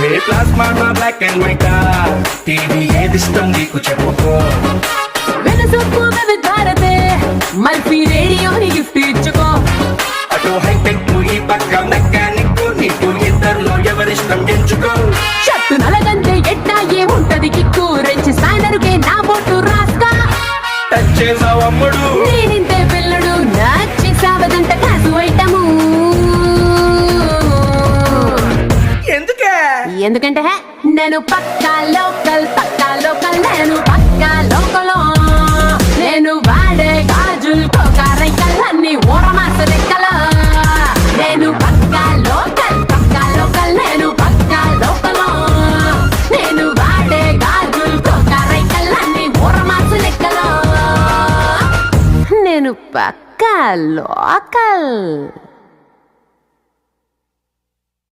A plasma black and white TV ఏదిష్టం నీకు చెప్పుకో. వెనసొప్పు భారతే మల్పి రేడియోని గిఫ్ట్ ఇచ్చుకో. అటు హైటెక్ ఈ పక్క మెకానిక్ నీకు ఇద్దరులో ఎవరిష్టం ఎంచుకో. షట్టు నలగంటే ఎట్టా ఏముంటది కిక్కు రెంచి స్పానరుకే నా బొట్టు రాస్తా. టచ్ చేసావు అమ్ముడు నేనింతే పిల్లడు నచ్చేసావదంట కాసు ఐటము. ఎందుకంటే నేను పక్కా లోకల్ నేను పక్కా లోకల్. నేను వాడే గాజులు కోకారైకల్లన్నీ ఊరమాస లెక్కల. నేను పక్కా లోకల్ నేను పక్కా లోకల్. నేను వాడే గాజులు కోకారైకల్లన్నీ ఊరమాస లెక్కల. నేను పక్కా లోకల్.